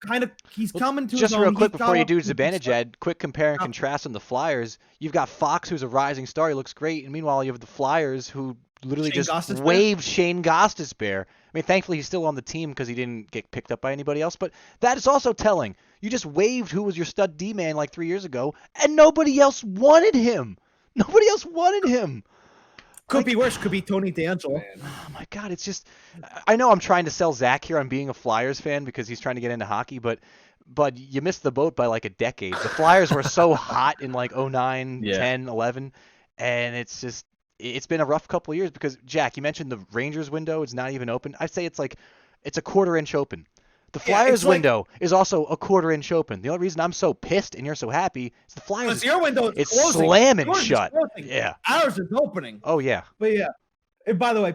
kind of coming to just his own. Real quick before you do Zibanejad, quick compare and contrast on the Flyers. You've got Fox, who's a rising star, he looks great, and meanwhile you have the Flyers, who literally waived Shane Gostisbehere. I mean, thankfully he's still on the team because he didn't get picked up by anybody else, but that is also telling. You just waived who was your stud D-man like 3 years ago, and nobody else wanted him. Nobody else wanted him. Could be worse. Could be Tony D'Angelo. Oh my God, it's just. I know I'm trying to sell Zach here on being a Flyers fan because he's trying to get into hockey, but you missed the boat by like a decade. The Flyers were so hot in like 09, 10, 11, and it's been a rough couple of years because, Jack, you mentioned the Rangers window. It's not even open. I'd say it's a quarter-inch open. The Flyers window is also a quarter-inch open. The only reason I'm so pissed and you're so happy is the Flyers. Your window is closing. Slamming Yours shut. Yeah. Ours is opening. Oh, yeah. But yeah. And by the way,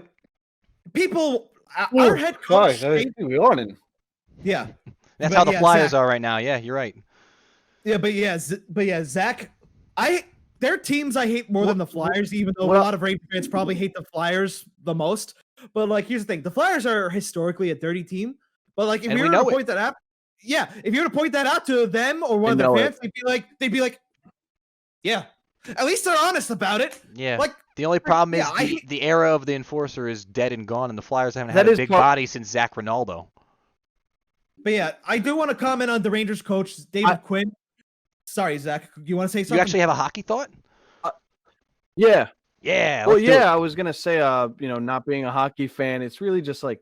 our head coach. Yeah. That's how the Flyers are right now. Yeah, you're right. Yeah, but Zach, there are teams I hate more than the Flyers, even though a lot of Ranger fans probably hate the Flyers the most. But like, here's the thing: the Flyers are historically a dirty team. But like, if you were to point that out, if you were to point that out to them or one of their fans, they'd be like, yeah. At least they're honest about it. Yeah. Like, the only problem is the era of the enforcer is dead and gone, and the Flyers haven't had a big body since Zach Ronaldo. But yeah, I do want to comment on the Rangers coach, David Quinn. Sorry, Zach. You want to say something? You actually have a hockey thought? Yeah. Yeah. Well, I was gonna say, not being a hockey fan, it's really just like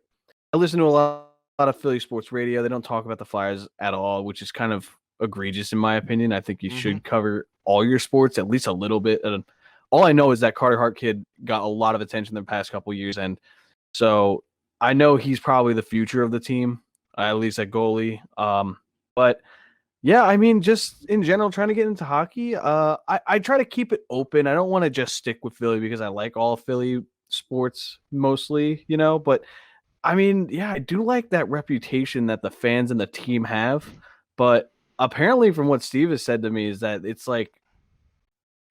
I listen to a lot of Philly sports radio. They don't talk about the Flyers at all, which is kind of egregious in my opinion. I think you should cover all your sports at least a little bit. And all I know is that Carter Hart kid got a lot of attention the past couple of years, and so I know he's probably the future of the team, at least at goalie. But yeah, I mean, just in general, trying to get into hockey, I try to keep it open. I don't want to just stick with Philly because I like all Philly sports mostly, but I mean, yeah, I do like that reputation that the fans and the team have. But apparently from what Steve has said to me is that it's like,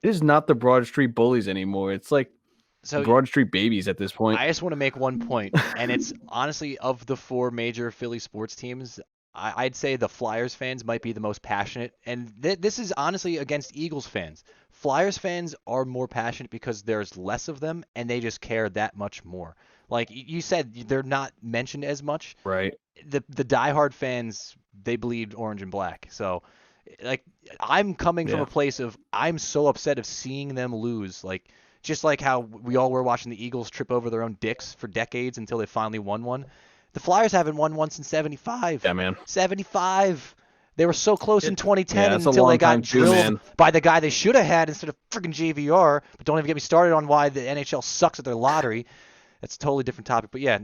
it is not the Broad Street Bullies anymore. It's like Broad Street Babies at this point. I just want to make one point, and it's honestly of the four major Philly sports teams, I'd say the Flyers fans might be the most passionate, and this is honestly against Eagles fans. Flyers fans are more passionate because there's less of them, and they just care that much more. Like you said, they're not mentioned as much. Right. The diehard fans, they bleed orange and black. So, like, I'm coming from a place of I'm so upset of seeing them lose. Like, just like how we all were watching the Eagles trip over their own dicks for decades until they finally won one. The Flyers haven't won one since 75. Yeah, man. 75. They were so close in 2010 until they got drilled by the guy they should have had instead of freaking JVR. But don't even get me started on why the NHL sucks at their lottery. That's a totally different topic. But yeah,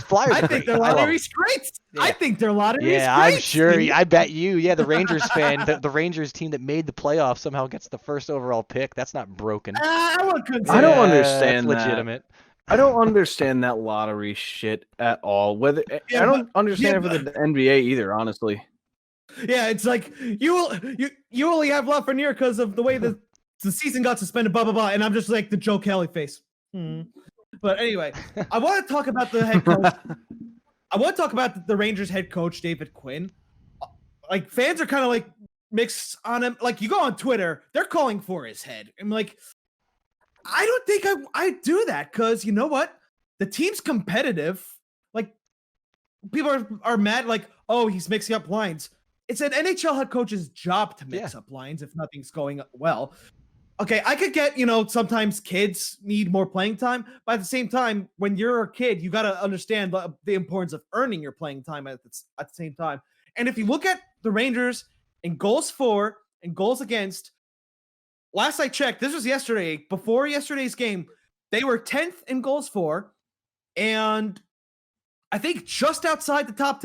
Flyers. I think their lottery's great. Yeah. I think their lottery's great. Yeah, I'm sure. I bet you. Yeah, the Rangers fan, the Rangers team that made the playoffs somehow gets the first overall pick. That's not broken. I don't understand that. Legitimate. I don't understand that lottery shit at all. I don't understand it for the NBA either, honestly. Yeah, it's like you only have La Freniere because of the way the season got suspended, blah blah blah, and I'm just like the Joe Kelly face. But anyway, I want to talk about the head coach. I want to talk about the Rangers head coach David Quinn. Like, fans are kind of like mixed on him. Like, you go on Twitter, they're calling for his head. I'm like, I don't think I do that because you know what? The team's competitive. Like, people are mad. Like, oh, he's mixing up lines. It's an NHL head coach's job to mix up lines if nothing's going well. Okay, I could get, sometimes kids need more playing time, but at the same time, when you're a kid, you got to understand the importance of earning your playing time at the same time. And if you look at the Rangers in goals for and goals against, last I checked, this was yesterday, before yesterday's game, they were 10th in goals for, and I think just outside the top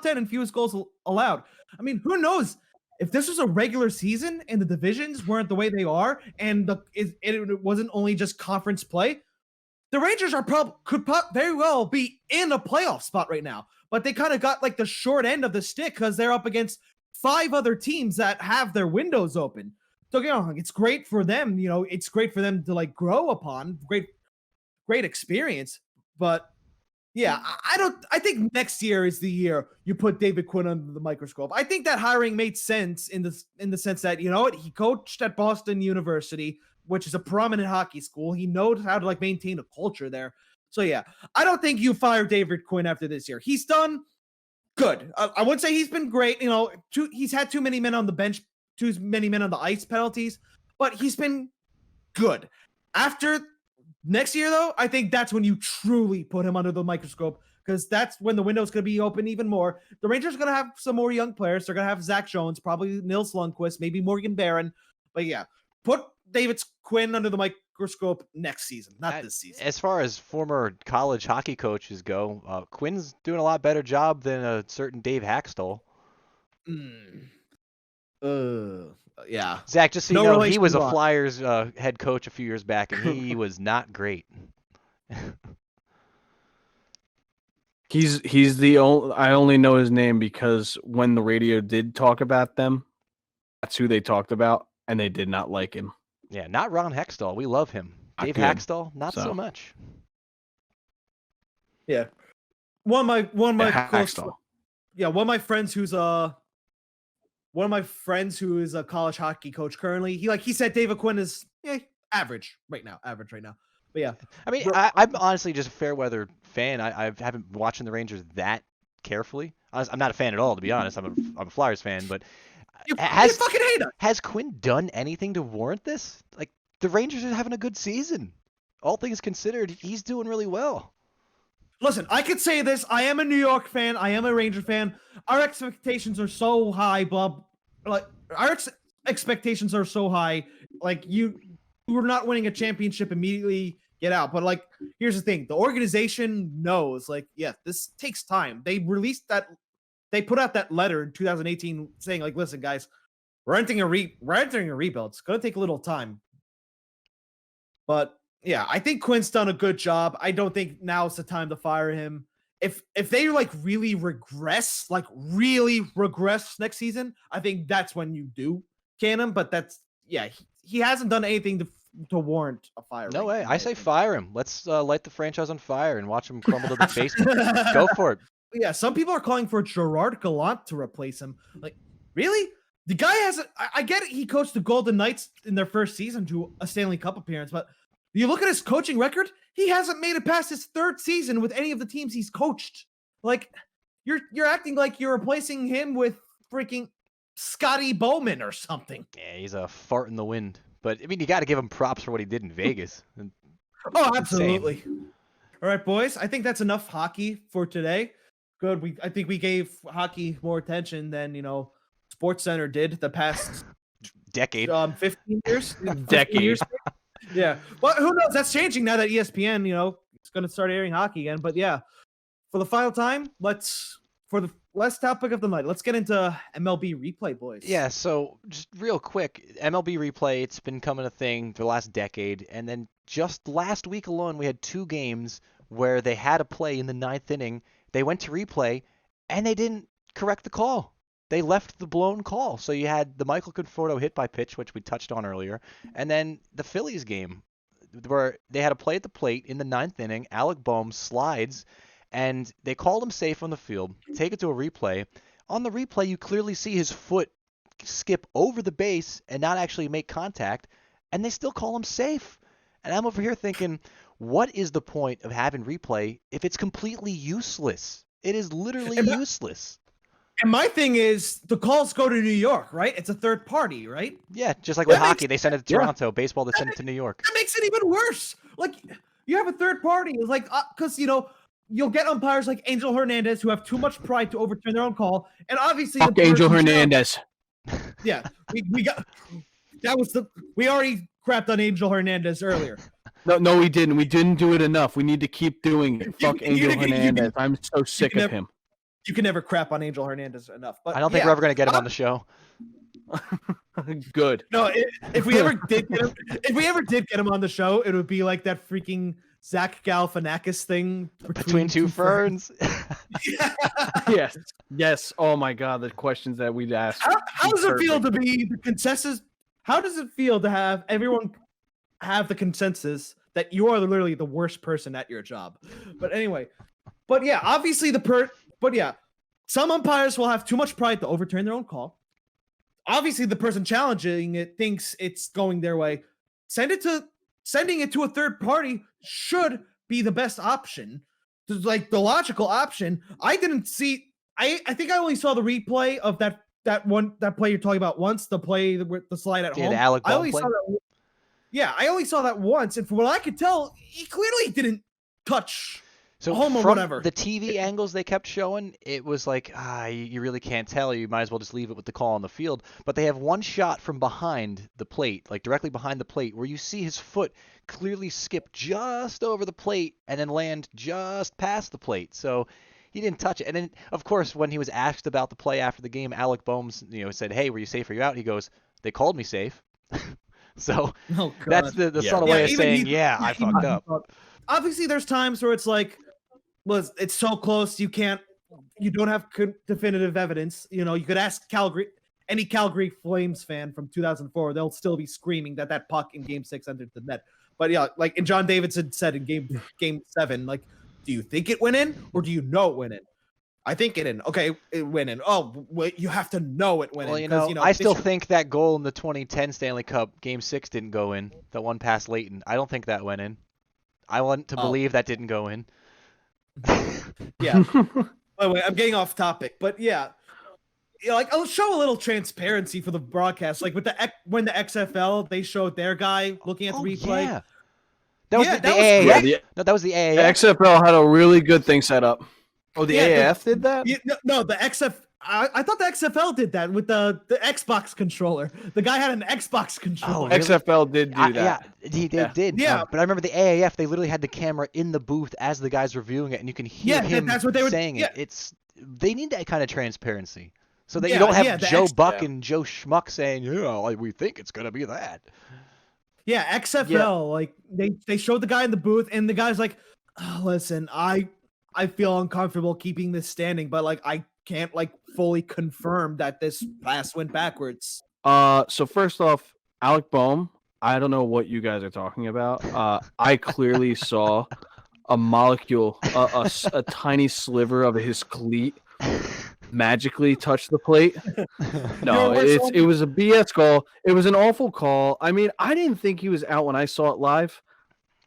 10 in fewest goals allowed. I mean, who knows? If this was a regular season and the divisions weren't the way they are, and it wasn't only just conference play, the Rangers could very well be in a playoff spot right now. But they kind of got like the short end of the stick because they're up against 5 other teams that have their windows open. don't get me wrong, it's great for them. It's great for them to like grow upon. Great experience. But yeah, I think next year is the year you put David Quinn under the microscope. I think that hiring made sense in the sense that, he coached at Boston University, which is a prominent hockey school. He knows how to like maintain a culture there. So yeah, I don't think you fire David Quinn after this year. He's done good. I wouldn't say he's been great. He's had too many men on the bench, too many men on the ice penalties, but he's been good. After next year, though, I think that's when you truly put him under the microscope, because that's when the window's going to be open even more. The Rangers are going to have some more young players. They're going to have Zach Jones, probably Nils Lundqvist, maybe Morgan Barron. But yeah, put David Quinn under the microscope next season, not this season. As far as former college hockey coaches go, Quinn's doing a lot better job than a certain Dave Haxtell. Yeah. Zach, just so you know, he was a Flyers head coach a few years back, and he was not great. He's the only. I only know his name because when the radio did talk about them, that's who they talked about, and they did not like him. Yeah, not Ron Hextall. We love him. Dave Haxtell, not so much. Yeah. One of my friends who's a college hockey coach currently. He said David Quinn is average right now. But yeah, I mean, I'm honestly just a fair weather fan. I haven't been watching the Rangers that carefully. I'm not a fan at all, to be honest. I'm a Flyers fan, but you fucking hate us. Has Quinn done anything to warrant this? Like, the Rangers are having a good season. All things considered, he's doing really well. Listen, I could say this. I am a New York fan. I am a Ranger fan. Our expectations are so high, Bob. Like, our expectations are so high. Like, you were not winning a championship immediately. Get out. But like, here's the thing: the organization knows. Like, yeah, this takes time. They put out that letter in 2018 saying, like, listen, guys, we're entering a rebuild. It's gonna take a little time. But yeah, I think Quinn's done a good job. I don't think now's the time to fire him. If they like really regress next season, I think that's when you do can him. But he hasn't done anything to warrant a fire. No way. I say fire him. Let's light the franchise on fire and watch him crumble to the basement. Go for it. Yeah, some people are calling for Gerard Gallant to replace him. Like, really? The guy hasn't. I get it. He coached the Golden Knights in their first season to a Stanley Cup appearance, but you look at his coaching record, he hasn't made it past his third season with any of the teams he's coached. Like, you're acting like you're replacing him with freaking Scotty Bowman or something. Yeah, he's a fart in the wind. But, I mean, you got to give him props for what he did in Vegas. Oh, absolutely. All right, boys. I think that's enough hockey for today. Good. I think we gave hockey more attention than, SportsCenter did the past decade. 15 years. Decade. Yeah. Well, who knows? That's changing now that ESPN, it's going to start airing hockey again. But yeah, for the final time, for the last topic of the night, let's get into MLB replay, boys. Yeah. So just real quick, MLB replay, it's been coming a thing for the last decade. And then just last week alone, we had 2 games where they had a play in the 9th inning. They went to replay and they didn't correct the call. They left the blown call. So you had the Michael Conforto hit by pitch, which we touched on earlier, and then the Phillies game where they had a play at the plate in the 9th inning. Alec Bohm slides, and they called him safe on the field. Take it to a replay. On the replay, you clearly see his foot skip over the base and not actually make contact, and they still call him safe. And I'm over here thinking, what is the point of having replay if it's completely useless? It is literally useless. And my thing is, the calls go to New York, right? It's a third party, right? Yeah, just like with hockey, they send it to Toronto. Yeah. Baseball, they send it to New York. That makes it even worse. Like, you have a third party. It's like, because, you'll get umpires like Angel Hernandez who have too much pride to overturn their own call. And obviously, Angel Hernandez. Yeah, we already crapped on Angel Hernandez earlier. No, we didn't. We didn't do it enough. We need to keep doing it. Fuck Angel Hernandez. I'm so sick of him. You can never crap on Angel Hernandez enough. But I don't think we're ever going to get him on the show. Good. No, if we ever did get him on the show, it would be like that freaking Zach Galifianakis thing between two ferns. Yes. Oh my God, the questions that we'd ask. How does it feel to be the consensus how does it feel to have everyone have the consensus that you are literally the worst person at your job? But anyway, but yeah, obviously some umpires will have too much pride to overturn their own call. Obviously, the person challenging it thinks it's going their way. Sending it to a third party should be the best option. Like the logical option. I didn't see. I think I only saw the replay of that play you're talking about once. The play with the slide at home. The Alec I only play? saw that. Yeah, I only saw that once, and from what I could tell, he clearly didn't touch. So home or from whatever. the TV angles they kept showing, it was like, you really can't tell. You might as well just leave it with the call on the field. But they have one shot from behind the plate, like directly behind the plate, where you see his foot clearly skip just over the plate and then land just past the plate. So he didn't touch it. And then, of course, when he was asked about the play after the game, Alec Boehm, said, "Hey, were you safe or you out?" He goes, "They called me safe." So that's the subtle way of saying, I fucked up. Obviously, there's times where it's like, it's so close you don't have definitive evidence. You could ask any Calgary Flames fan from 2004, they'll still be screaming that puck in Game 6 entered the net. But yeah, like and John Davidson said in Game 7, like, do you think it went in or do you know it went in? I think it in. Okay, it went in. Oh, wait, you have to know it went in. I still think that goal in the 2010 Stanley Cup Game 6 didn't go in. That one past Leighton. I don't think that went in. I want to believe that didn't go in. Yeah. By the way, I'm getting off topic, but yeah, like I'll show a little transparency for the broadcast. Like when the XFL they showed their guy looking at the replay. Yeah. That was the AAF. No, that was the AAF. The XFL had a really good thing set up. Oh, the AAF did that? No, the XFL. I thought the XFL did that with the Xbox controller. The guy had an Xbox controller. Oh, really? XFL did do that. Yeah, they did. Yeah. But I remember the AAF, they literally had the camera in the booth as the guy's reviewing it, and you can hear him that's what they were saying yeah. it. They need that kind of transparency. So that you don't have Joe Buck and Joe Schmuck saying, we think it's going to be that. Yeah, XFL, like they showed the guy in the booth, and the guy's like, listen, I feel uncomfortable keeping this standing, but like I can't like fully confirm that this pass went backwards. So first off, Alec Boehm, I don't know what you guys are talking about. I clearly saw a molecule, a tiny sliver of his cleat magically touch the plate. No, it was a BS call. It was an awful call. I mean, I didn't think he was out when I saw it live.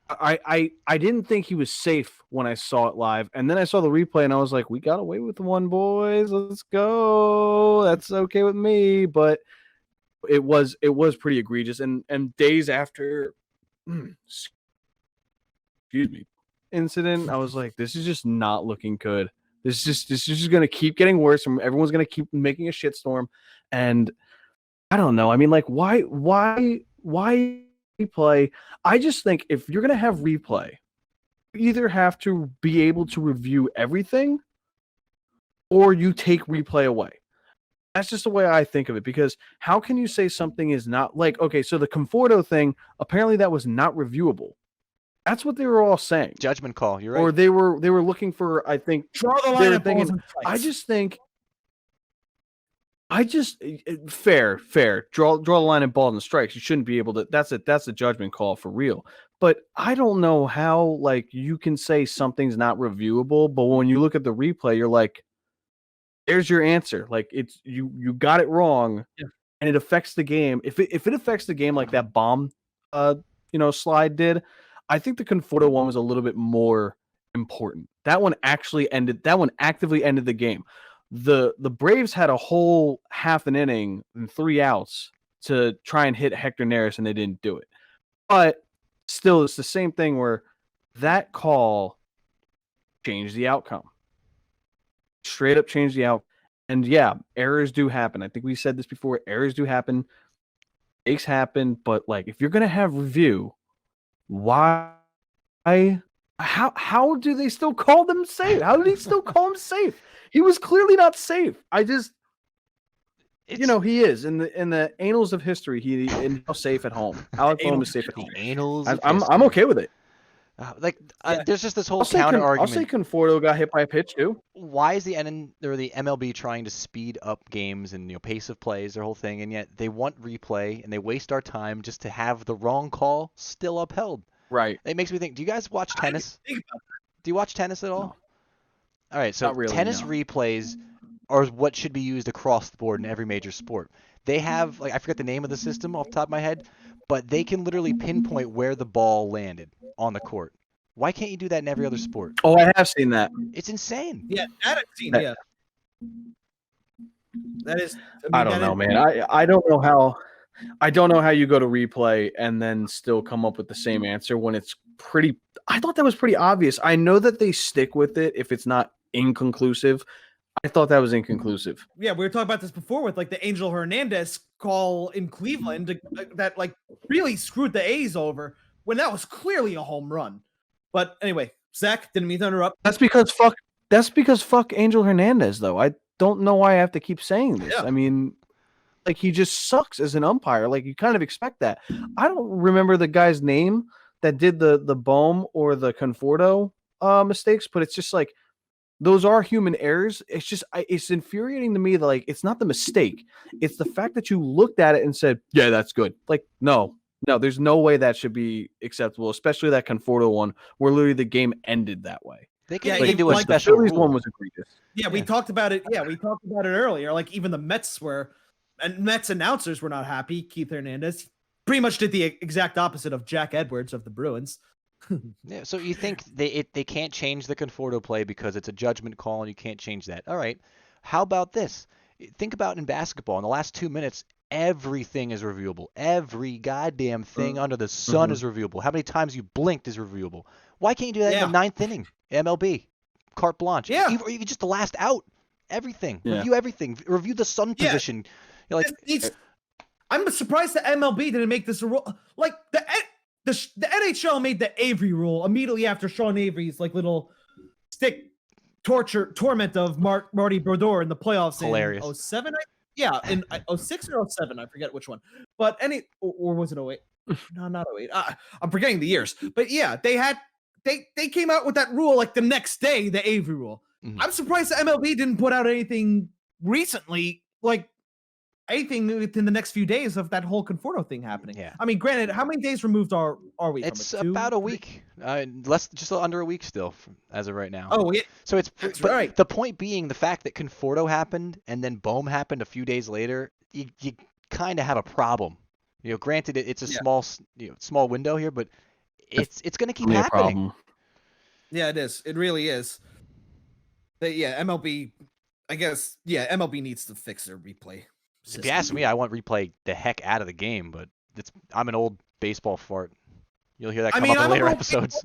I didn't think he was safe when I saw it live, and then I saw the replay and I was like, we got away with one, boys. Let's go. That's okay with me. But it was pretty egregious. And days after incident, I was like, this is just not looking good. This is just gonna keep getting worse, and everyone's gonna keep making a shitstorm. And I don't know. I mean, like, why replay? I just think if you're gonna have replay, you either have to be able to review everything, or you take replay away. That's just the way I think of it. Because how can you say something is not like, okay, so the Conforto thing, apparently that was not reviewable. That's what they were all saying. Judgment call. You're right. Or they were looking for, I think, draw the line at balls and strikes. Fair. Draw the line at balls and strikes. You shouldn't be able to. That's a judgment call for real. But I don't know how like you can say something's not reviewable, but when you look at the replay, you're like, there's your answer. Like it's you got it wrong, and it affects the game. If it affects the game like that bomb, slide did, I think the Conforto one was a little bit more important. That one actively ended the game. The Braves had a whole half an inning and 3 outs to try and hit Hector Neris, and they didn't do it. But still, it's the same thing where that call changed the outcome. Straight up changed the outcome. And yeah, errors do happen. I think we said this before. Errors do happen. Mistakes happen. But like, if you're going to have review, why? How do they still call them safe? How did he still call him safe? He was clearly not safe. He is in the annals of history. He's safe at home. Alec Boehm is safe at home. Annals. I'm okay with it. There's just this whole I'll say counter I'll say argument. Conforto got hit by a pitch too. Why is the MLB trying to speed up games and pace of plays, their whole thing, and yet they want replay and they waste our time just to have the wrong call still upheld? Right. It makes me think. Do you guys watch tennis? Do you watch tennis at all? No. All right, so Not really, tennis no. replays are what should be used across the board in every major sport. They have, I forget the name of the system off the top of my head, but they can literally pinpoint where the ball landed on the court. Why can't you do that in every other sport? Oh, I have seen that. It's insane. Yeah, that I've seen. That- Yeah, that is. I don't know, man. I don't know how you go to replay and then still come up with the same answer when it's pretty. I thought that was pretty obvious. I know that they stick with it if it's not inconclusive. I thought that was inconclusive. Yeah, we were talking about this before with the Angel Hernandez call in Cleveland that really screwed the A's over when that was clearly a home run. But anyway, Zach, didn't mean to interrupt. That's because fuck Angel Hernandez though. I don't know why I have to keep saying this. Yeah. I mean, he just sucks as an umpire. You kind of expect that. I don't remember the guy's name that did the Bohm or the Conforto mistakes, but it's just those are human errors. It's just it's infuriating to me that it's not the mistake. It's the fact that you looked at it and said, yeah, that's good. No, there's no way that should be acceptable, especially that Conforto one where literally the game ended that way. They can Yeah, do a the special Phillies rule. one was egregious. Yeah, we talked about it. Yeah, we talked about it earlier. Even the Mets Mets announcers were not happy. Keith Hernandez pretty much did the exact opposite of Jack Edwards of the Bruins. Yeah, so you think they can't change the Conforto play because it's a judgment call and you can't change that. All right. How about this? Think about in basketball. In the last 2 minutes, everything is reviewable. Every goddamn thing under the sun is reviewable. How many times you blinked is reviewable. Why can't you do that in the ninth inning? MLB. Carte blanche. Yeah. Or even just the last out. Everything. Yeah. Review everything. Review the sun position. I'm surprised the MLB didn't make this a rule. The NHL made the Avery rule immediately after Sean Avery's little stick torment of Marty Brodeur in the playoffs Hilarious. in 07. In 06 or 07, I forget which one. But or was it 08? No, not 08. I'm forgetting the years. But yeah, they came out with that rule the next day, the Avery rule. Mhm. I'm surprised the MLB didn't put out anything recently, anything within the next few days of that whole Conforto thing happening. Yeah. I mean, granted, how many days removed are we from It's it? 2, about a 3? week. Just under a week still as of right now. Oh, yeah. So That's but right. The point being the fact that Conforto happened and then Bohm happened a few days later, you kind of have a problem. Granted it's a small window here, but it's going to keep Be a happening. problem. Yeah, it is. It really is. MLB, I guess, MLB needs to fix their replay system. If you ask me, I want replay the heck out of the game, but I'm an old baseball fart. You'll hear that come up in later episodes.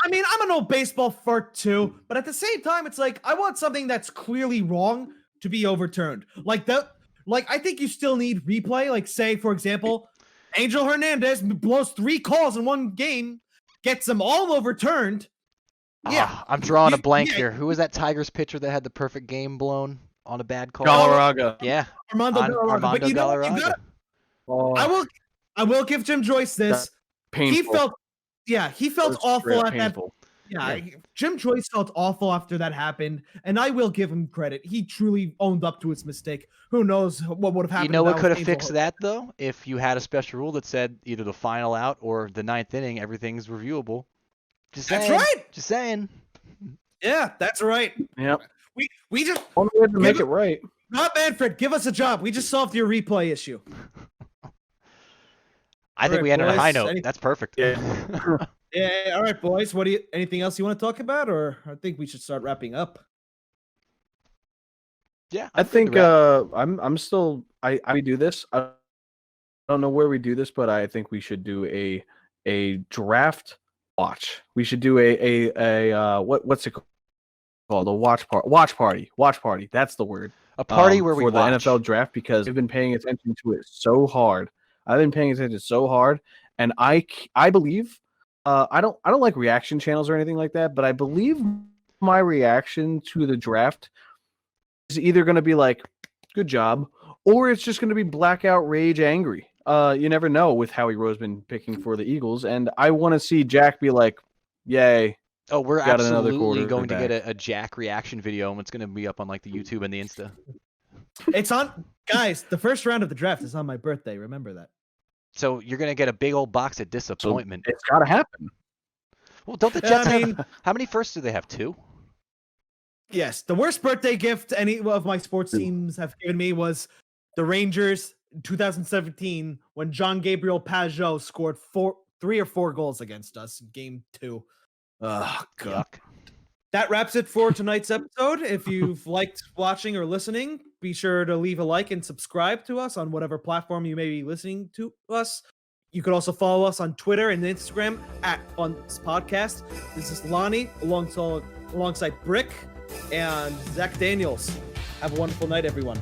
I'm an old baseball fart too, but at the same time, it's I want something that's clearly wrong to be overturned. I think you still need replay. Say, for example, Angel Hernandez blows 3 calls in one game, gets them all overturned. Yeah, I'm drawing a blank here. Who was that Tigers pitcher that had the perfect game blown on a bad call? Galarraga. Yeah, Armando Galarraga. But you know what? Oh, I will give Jim Joyce this. painful. He felt awful at that. painful. Yeah, Jim Joyce felt awful after that happened, and I will give him credit. He truly owned up to his mistake. Who knows what would have happened? You know what if could that have was fixed that though? If you had a special rule that said either the final out or the 9th inning, everything's reviewable. That's right. Just saying. Yeah, that's right. Yep. We just Only way to make it right. Rob Manfred, give us a job. We just solved your replay issue. I think right, we ended on a boys. high note. That's perfect. Yeah. Yeah, all right, boys. Anything else you want to talk about, or I think we should start wrapping up? Yeah, I think I'm still I do this. I don't know where we do this, but I think we should do a draft watch. We should do a what's it called? A watch party. Watch party. That's the word. a party where we for the watch. NFL draft because I've been paying attention to it so hard. I've been paying attention so hard, and I believe I don't like reaction channels or anything like that, but I believe my reaction to the draft is either going to be like, good job, or it's just going to be blackout rage angry. You never know with Howie Roseman picking for the Eagles, and I want to see Jack be like, Yay. Oh, we're Got another absolutely going to quarterback. get a Jack reaction video, and it's going to be up on like the YouTube and the Insta. It's on, guys. The first round of the draft is on my birthday. Remember that. So you're going to get a big old box of disappointment. It's got to happen. Well, don't the Jets have... How many firsts do they have? 2? Yes, the worst birthday gift any of my sports teams have given me was the Rangers in 2017 when John Gabriel Pajot scored 3 or 4 goals against us in Game 2. Oh, God. Yuck. That wraps it for tonight's episode. If you've liked watching or listening, be sure to leave a like and subscribe to us on whatever platform you may be listening to us. You could also follow us on Twitter and Instagram at FUNTS Podcast. This is Lonny alongside Brick and Zach Danielz. Have a wonderful night, everyone.